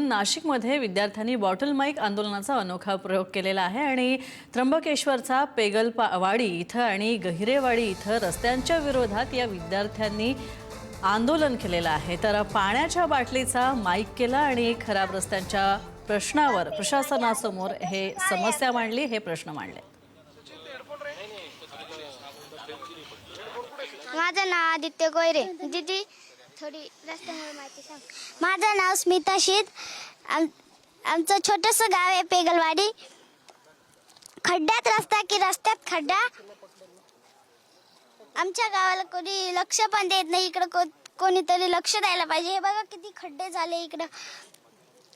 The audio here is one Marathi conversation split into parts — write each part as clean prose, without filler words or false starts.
नाशिकमध्ये विद्यार्थ्यांनी बॉटल माईक आंदोलनाचा अनोखा प्रयोग केलेला आहे आणि त्र्यंबकेश्वरचा पेगलवाडी इथं आणि गहिरेवाडी इथं रस्त्यांच्या विरोधात या विद्यार्थ्यांनी आंदोलन केलेलं आहे। तर पाण्याच्या बाटलीचा माईक केला आणि खराब रस्त्यांच्या प्रश्नावर प्रशासनासमोर हे समस्या मांडली, हे प्रश्न मांडले। माझं नाव आदित्य गोयरे। दीदी थोडी रस्त्यावर माहिती सांग। माझं नाव स्मिता शीत। आमचं छोटंसं गाव आहे पेगलवाडी। खड्ड्यात रस्ता की रस्त्यात खड्डा। आमच्या गावाला कोणी लक्ष पण देत नाही। इकडे कोणीतरी लक्ष द्यायला पाहिजे। हे बघा किती खड्डे झाले इकडे।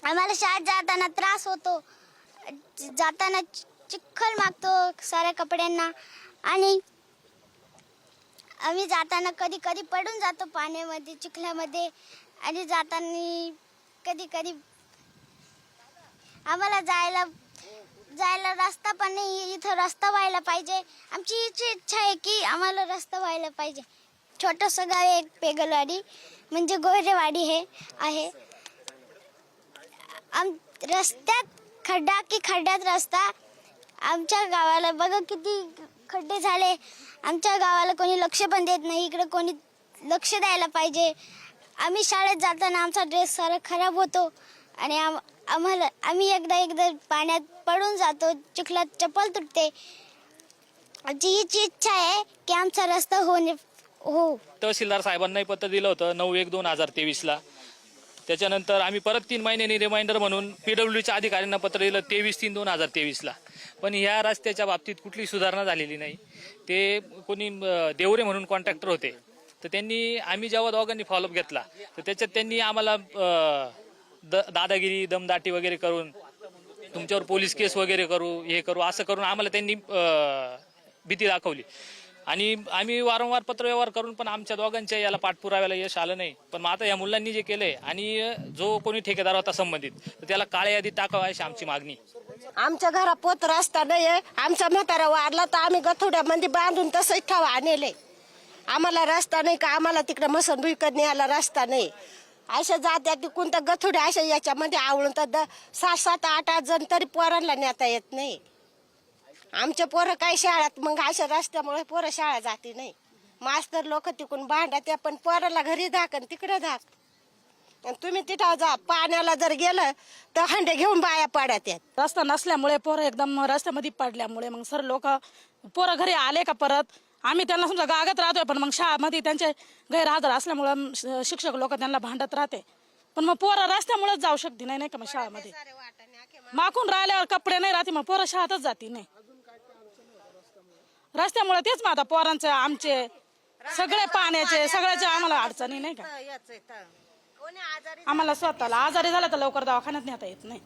आम्हाला शाळेत जाताना त्रास होतो। जाताना चिखल मागतो साऱ्या कपड्यांना आणि आम्ही जाताना कधी कधी पडून जातो पाण्यामध्ये, चिखलामध्ये आणि जाताना कधी कधी आम्हाला जायला रस्ता पण नाही। इथं रस्ता व्हायला पाहिजे। आमची हीच इच्छा आहे की आम्हाला रस्ता व्हायला पाहिजे। छोटंसं गाव आहे पेगलवाडी, म्हणजे गोयरेवाडी हे आहे। रस्त्यात खड्डा की खड्ड्यात रस्ता। आमच्या गावाला बघा किती खड्डे झाले। आमच्या गावाला कोणी लक्ष पण देत नाही। इकडे कोणी लक्ष द्यायला पाहिजे। आम्ही शाळेत जाताना आमचा ड्रेस सारा खराब होतो आणि आम्ही एकदा पाण्यात पडून जातो, चिखलात चप्पल तुटते। आमची हीच इच्छा आहे की आमचा रस्ता हो। तहसीलदार साहेबांनाही पत्र दिलं होतं 9/1/2023 ला। त्याच्यानंतर आम्ही परत 3 महिन्यांनी रिमाइंडर म्हणून PWDच्या अधिकाऱ्यांना पत्र दिलं 23/3/2023 ला। पण ह्या रस्त्याच्या बाबतीत कुठली सुधारणा झालेली नाही। ते कोणी देवरे म्हणून कॉन्ट्रॅक्टर होते, तर आम्ही जेव्हा दोघांनी फॉलोअप घेतला तर त्याच्यात त्यांनी आम्हाला दादागिरी, दमदाटी वगैरे करून तुमच्यावर पोलीस केस वगैरे करू असं करून आम्हाला त्यांनी भीती दाखवली आणि आम्ही वारंवार पत्रव्यवहार करून पण आमच्या दोघांच्या याला पाठपुराव्याला यश आलं नाही। पण मग आता या मुलांनी जे केलंय आणि जो कोणी ठेकेदार होता संबंधित तर त्याला काळ्या यादीत टाकावं अशी आमची मागणी। आमच्या घरा पोत रस्ता नाही आहे। आमचा म्हातारा वारला तर आम्ही गथुड्यामध्ये बांधून तसंच ठेवा आणले। आम्हाला रस्ता नाही का, आम्हाला तिकडे मसनभुई न्यायला रस्ता नाही। अशा जात्या कोणत्या गथुड्या अशा याच्यामध्ये आवळून तर 7-7, 8-8 जण तरी पोरांना नेता येत नाही। आमच्या पोरं काही शाळेत मग अशा रस्त्यामुळे पोरं शाळा जाते नाही। मास्तर लोक तिकडून भांडा त्या पण पोराला घरी धाक आणि तिकडे धाक। तुम्ही तिथं जा, पाण्याला जर गेलं तर हंडे घेऊन बाया पडत आहेत। रस्ता नसल्यामुळे पोरं एकदम रस्त्यामध्ये पडल्यामुळे मग सर लोक पोरं घरी आले का परत आम्ही त्यांना समजा गागत राहतोय, पण मग शाळेमध्ये त्यांचे गैरहजर असल्यामुळे शिक्षक लोक त्यांना भांडत राहते। पण मग पोरं रस्त्यामुळेच जाऊ शकते नाही का। मग शाळेमध्ये माकून राहिल्यावर कपडे नाही राहते, मग पोरं शाळेतच जाते नाही रस्त्यामुळे। तेच मग आता पोरांचे आमचे सगळे पाण्याचे सगळ्याचे आम्हाला अडचणी नाही का। आम्हाला स्वतःला आजारी झाला तर लवकर दवाखान्यात नेता येत नाही।